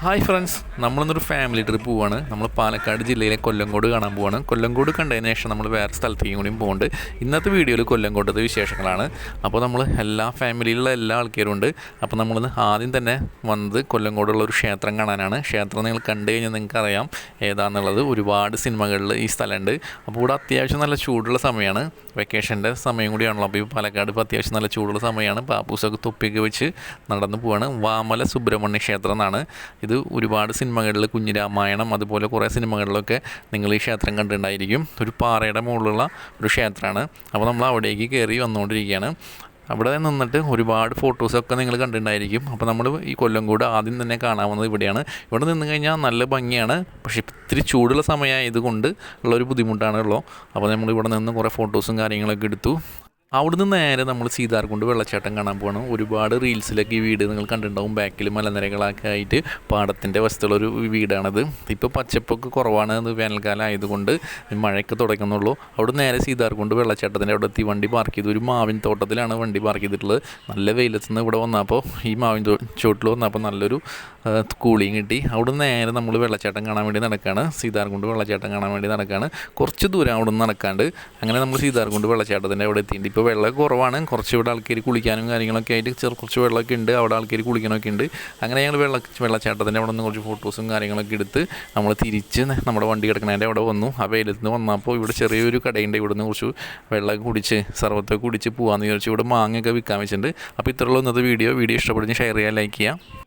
Hi friends, നമ്മളിന്നൊരു family trip പോവാണ്. നമ്മൾ പാലക്കാട് ജില്ലയിലെ കൊല്ലങ്കോട് കാണാൻ പോവാണ്. കൊല്ലങ്കോട് കണ്ടതിന് ശേഷം നമ്മൾ വേറെ സ്ഥലത്തേക്കും കൂടിയും പോകുന്നുണ്ട്. ഇന്നത്തെ വീഡിയോയിൽ കൊല്ലങ്കോട്ടത്തെ വിശേഷങ്ങളാണ്. അപ്പോൾ നമ്മൾ എല്ലാ ഫാമിലിയിലുള്ള എല്ലാ ആൾക്കാരും ഉണ്ട്. അപ്പോൾ നമ്മളിന്ന് ആദ്യം തന്നെ വന്നത് കൊല്ലങ്കോടുള്ള ഒരു ക്ഷേത്രം കാണാനാണ്. ക്ഷേത്രം നിങ്ങൾ കണ്ടു കഴിഞ്ഞാൽ നിങ്ങൾക്ക് അറിയാം ഏതാണെന്നുള്ളത്. ഒരുപാട് സിനിമകളിൽ ഈ സ്ഥലമുണ്ട്. അപ്പോൾ ഇവിടെ അത്യാവശ്യം നല്ല ചൂടുള്ള സമയമാണ്, വെക്കേഷൻ്റെ സമയം കൂടിയാണല്ലോ. അപ്പോൾ ഈ പാലക്കാട് ഇപ്പോൾ അത്യാവശ്യം നല്ല ചൂടുള്ള സമയമാണ്. പാപ്പൂസൊക്കെ തൊപ്പിയൊക്കെ വെച്ച് നടന്നു പോവാണ്. വാമല സുബ്രഹ്മണ്യ ക്ഷേത്രം എന്നാണ് ഇത്. ഒരുപാട് സിനിമകളിൽ കുഞ്ഞിരാമായണം അതുപോലെ കുറേ സിനിമകളിലൊക്കെ നിങ്ങൾ ഈ ക്ഷേത്രം കണ്ടിട്ടുണ്ടായിരിക്കും. ഒരു പാറയുടെ മുകളിലുള്ള ഒരു ക്ഷേത്രമാണ്. അപ്പോൾ നമ്മൾ അവിടേക്ക് കയറി വന്നുകൊണ്ടിരിക്കുകയാണ്. അവിടെ നിന്നിട്ട് ഒരുപാട് ഫോട്ടോസൊക്കെ നിങ്ങൾ കണ്ടിട്ടുണ്ടായിരിക്കും. അപ്പോൾ നമ്മൾ ഈ കൊല്ലങ്കോട് ആദ്യം തന്നെ കാണാവുന്നത് ഇവിടെയാണ്. ഇവിടെ നിന്ന് കഴിഞ്ഞാൽ നല്ല ഭംഗിയാണ്, പക്ഷേ ഇത്തിരി ചൂടുള്ള സമയമായതുകൊണ്ട് ഉള്ളൊരു ബുദ്ധിമുട്ടാണ് ഉള്ളൂ. അപ്പോൾ നമ്മൾ ഇവിടെ നിന്ന് കുറേ ഫോട്ടോസും കാര്യങ്ങളൊക്കെ എടുത്തു. അവിടുന്ന് നേരെ നമ്മൾ സീതാർകുണ്ട് വെള്ളച്ചാട്ടം കാണാൻ പോകണം. ഒരുപാട് റീൽസിലൊക്കെ ഈ വീട് നിങ്ങൾ കണ്ടിട്ടുണ്ടാവും. ബാക്കിൽ മലനിരകളൊക്കെ ആയിട്ട് പാടത്തിൻ്റെ വശത്തുള്ളൊരു വീടാണത്. ഇപ്പോൾ പച്ചപ്പൊക്കെ കുറവാണ്, വേനൽക്കാലം ആയതുകൊണ്ട് മഴയൊക്കെ തുടങ്ങുന്നുള്ളൂ. അവിടെ നേരെ സീതാർകുണ്ട് വെള്ളച്ചാട്ടത്തിൻ്റെ അവിടെ എത്തി വണ്ടി പാർക്ക് ചെയ്തു. ഒരു മാവിൻ തോട്ടത്തിലാണ് വണ്ടി പാർക്ക് ചെയ്തിട്ടുള്ളത്. നല്ല വെയിലത്ത് നിന്ന് ഇവിടെ വന്നപ്പോൾ ഈ മാവിൻ ചോട്ടിൽ വന്നപ്പോൾ നല്ലൊരു കൂളിങ് കിട്ടി. അവിടെ നേരെ നമ്മൾ വെള്ളച്ചാട്ടം കാണാൻ വേണ്ടി നടക്കുകയാണ്. സീതാർകുണ്ട് വെള്ളച്ചാട്ടം കാണാൻ വേണ്ടി നടക്കുകയാണ്. കുറച്ച് ദൂരം അവിടെ നിന്ന് നടക്കാണ്ട് അങ്ങനെ നമ്മൾ സീതാർകുണ്ട് വെള്ളച്ചാട്ടത്തിൻ്റെ അവിടെ എത്തിയിട്ടുണ്ട്. ഇപ്പോൾ വെള്ളം കുറവാണ്, കുറച്ച് ഇവിടെ ആൾക്കാർ കുളിക്കാനും കാര്യങ്ങളൊക്കെ ആയിട്ട് കുറച്ച് വെള്ളമൊക്കെ ഉണ്ട്. അവിടെ ആൾക്കാർ കുളിക്കാനൊക്കെ ഉണ്ട്. അങ്ങനെ ഞങ്ങൾ വെള്ളച്ചാട്ടത്തിൻ്റെ അവിടെ നിന്ന് കുറച്ച് ഫോട്ടോസും കാര്യങ്ങളൊക്കെ എടുത്ത് നമ്മൾ തിരിച്ച് നമ്മുടെ വണ്ടി കിടക്കുന്നതിൻ്റെ അവിടെ വന്നു. ആ വെയിലത്ത് നിന്ന് വന്നപ്പോൾ ഇവിടെ ചെറിയൊരു കടയുണ്ട്. ഇവിടെ നിന്ന് കുറച്ച് വെള്ളമൊക്കെ കുടിച്ച് സർവത്തൊക്കെ കുടിച്ച് പോകാമെന്ന് വിചാരിച്ചു. ഇവിടെ മാങ്ങയൊക്കെ വിൽക്കാൻ വെച്ചിട്ടുണ്ട്. അപ്പോൾ ഇത്രയുള്ള ഇന്നത്തെ വീഡിയോ ഇഷ്ടപ്പെടുന്ന ഷെയർ ചെയ്യുക, ലൈക്ക് ചെയ്യുക.